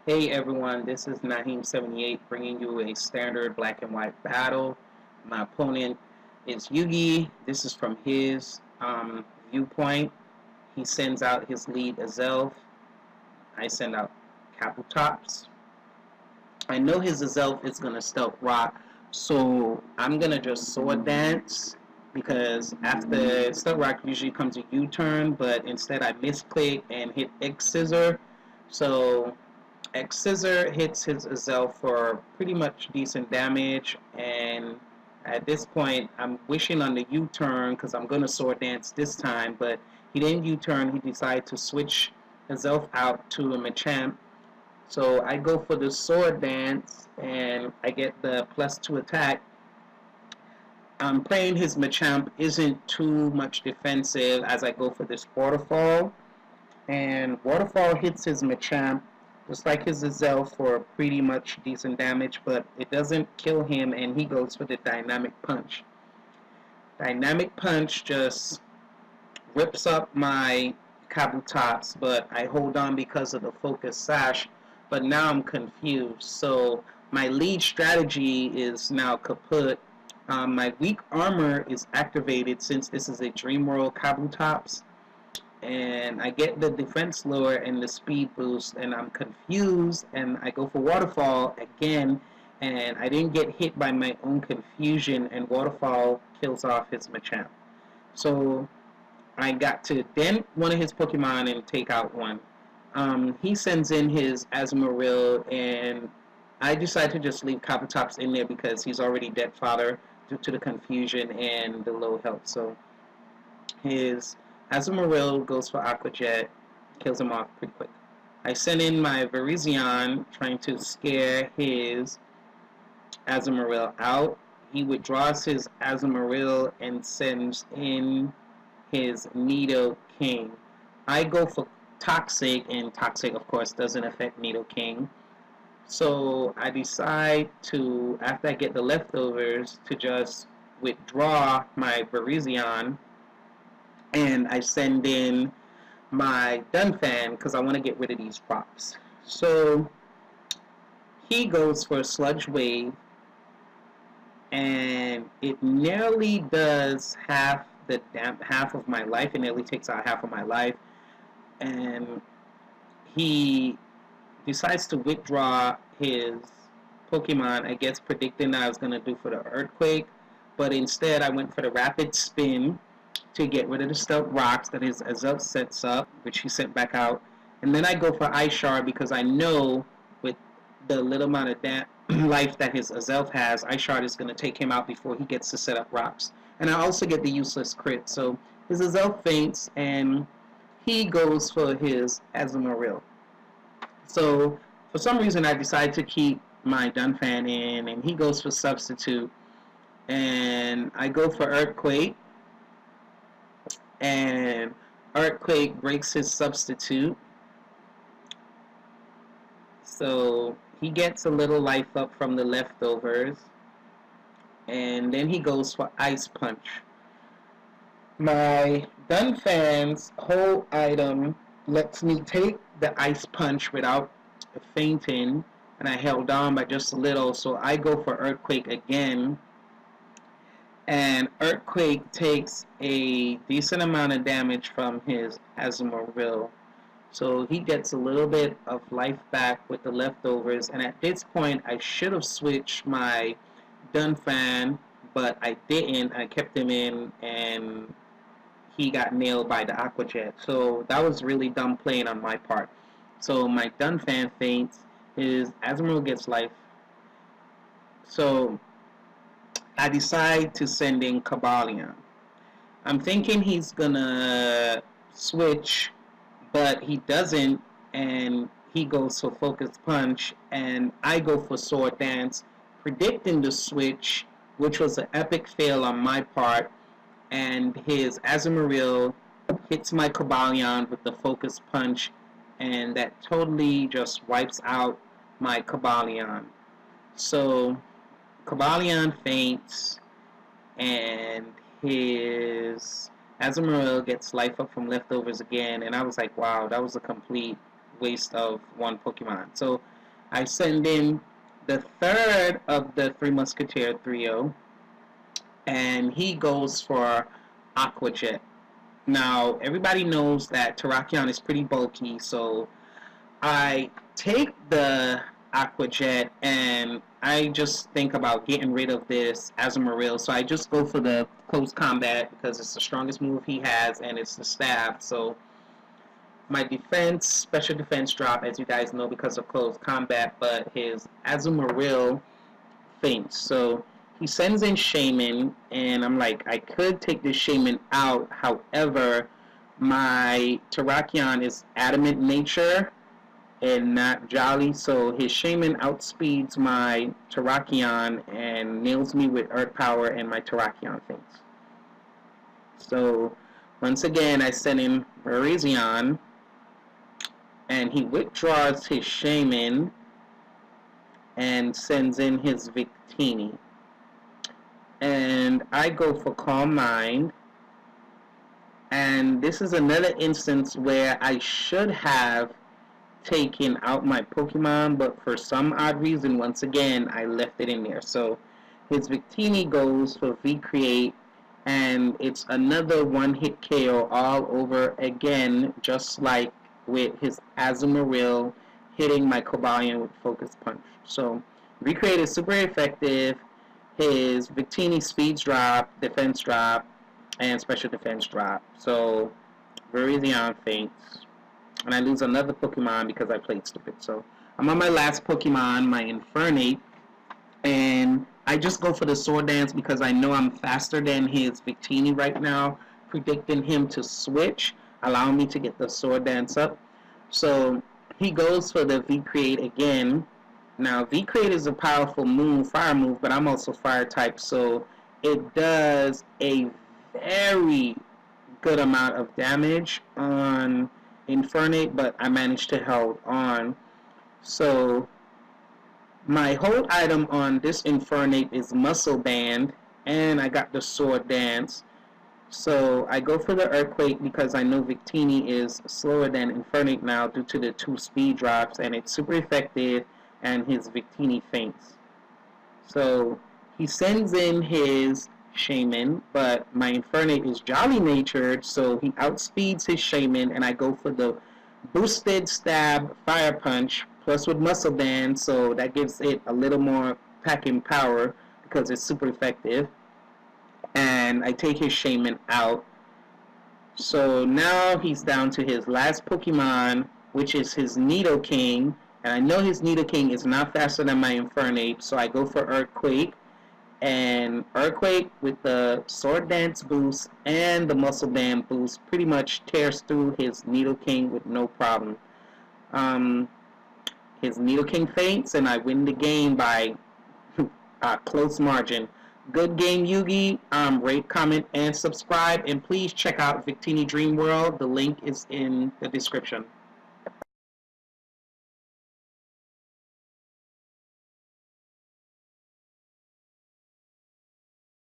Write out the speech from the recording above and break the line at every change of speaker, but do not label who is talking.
Hey everyone, this is Naheem78 bringing you a standard black and white battle. My opponent is YuGi. This is from his viewpoint. He sends out his lead Azelf. I send out Kabutops. I know his Azelf is going to stealth rock, so I'm going to just sword dance because after stealth rock usually comes a U-turn, but instead I misclick and hit X scissor. So X Scissor hits his Azel for pretty much decent damage, and at this point, I'm wishing on the U-turn because I'm going to sword dance this time, but he didn't U-turn. He decided to switch himself out to a Machamp. So I go for the sword dance, and I get the +2 attack. I'm praying his Machamp isn't too much defensive as I go for this waterfall, and waterfall hits his Machamp just like his Azel for pretty much decent damage, but it doesn't kill him, and he goes for the dynamic punch. Dynamic punch just rips up my Kabutops, but I hold on because of the focus sash. But now I'm confused. So my lead strategy is now kaput. My weak armor is activated since this is a Dream World Kabutops, and I get the defense lower and the speed boost, and I'm confused, and I go for waterfall again, and I didn't get hit by my own confusion, and waterfall kills off his Machamp. So I got to dent one of his Pokemon and take out one. He sends in his Azumarill, and I decide to just leave Kabutops in there because he's already dead fodder due to the confusion and the low health. So his Azumarill goes for Aqua Jet, kills him off pretty quick. I send in my Virizion, trying to scare his Azumarill out. He withdraws his Azumarill and sends in his Nidoking. I go for Toxic, and Toxic, of course, doesn't affect Nidoking. So I decide to, after I get the leftovers, to just withdraw my Virizion, and I send in my Dunfan because I want to get rid of these props. So he goes for a Sludge Wave, and it nearly does half of my life. It nearly takes out half of my life, and he decides to withdraw his Pokemon. I guess predicting that I was going to do for the Earthquake, but instead I went for the Rapid Spin to get rid of the stealth rocks that his Azelf sets up, which he sent back out. And then I go for Ice Shard because I know with the little amount of life that his Azelf has, Ice Shard is going to take him out before he gets to set up rocks. And I also get the useless crit. So his Azelf faints, and he goes for his Azumarill. So for some reason I decide to keep my Dunfan in, and he goes for Substitute. And I go for Earthquake, and Earthquake breaks his Substitute. So he gets a little life up from the leftovers, and then he goes for Ice Punch. My Dunfan's whole item lets me take the Ice Punch without fainting, and I held on by just a little, so I go for Earthquake again, and Earthquake takes a decent amount of damage from his Azumarill. So he gets a little bit of life back with the leftovers, and at this point I should have switched my Dunfan, but I didn't. I kept him in, and he got nailed by the Aqua Jet. So that was really dumb playing on my part. So my Dunfan faints, his Azumarill gets life. So I decide to send in Cobalion. I'm thinking he's gonna switch, but he doesn't, and he goes for Focus Punch, and I go for Sword Dance, predicting the switch, which was an epic fail on my part, and his Azumarill hits my Cobalion with the Focus Punch, and that totally just wipes out my Cobalion. So Cobalion faints, and his Azumarill gets life up from leftovers again, and I was like, wow, that was a complete waste of one Pokemon. So I send in the third of the Three Musketeer trio, and he goes for Aqua Jet. Now, everybody knows that Terrakion is pretty bulky, so I take the Aqua Jet and I just think about getting rid of this Azumarill, so I just go for the close combat because it's the strongest move he has and it's the stab. So my defense, special defense drop, as you guys know, because of close combat, but his Azumarill faints. So he sends in Shaman, and I'm like, I could take this Shaman out. However, my Terrakion is adamant nature and not jolly, so his Shaman outspeeds my Terrakion and nails me with Earth Power, and my Terrakion faints. So once again, I send in Virizion, and he withdraws his Shaman and sends in his Victini. And I go for Calm Mind. And this is another instance where I should have taken out my Pokemon, but for some odd reason, once again, I left it in there. So his Victini goes for V-Create, and it's another one-hit KO all over again, just like with his Azumarill hitting my Cobalion with Focus Punch. So V-Create is super effective. His Victini speeds drop, defense drop, and special defense drop. So Virizion faints. And I lose another Pokemon because I played stupid. So I'm on my last Pokemon, my Infernape, and I just go for the Sword Dance because I know I'm faster than his Victini right now, predicting him to switch, allowing me to get the Sword Dance up. So he goes for the V-Create again. Now V-Create is a powerful move, fire move, but I'm also fire type, so it does a very good amount of damage on Infernape, but I managed to hold on. So my whole item on this Infernape is Muscle Band, and I got the Sword Dance. So I go for the Earthquake because I know Victini is slower than Infernape now due to the 2 speed drops, and it's super effective, and his Victini faints. So he sends in his Shaman, but my Infernape is jolly natured, so he outspeeds his Shaman, and I go for the boosted stab Fire Punch plus with Muscle Band, so that gives it a little more packing power because it's super effective. And I take his Shaman out. So now he's down to his last Pokemon, which is his Nidoking, and I know his Nidoking is not faster than my Infernape, so I go for Earthquake. And Earthquake with the Sword Dance boost and the Muscle Band boost pretty much tears through his Nidoking with no problem. His Nidoking faints, and I win the game by a close margin. Good game, YuGi. Rate, comment, and subscribe. And please check out Victini Dream World. The link is in the description.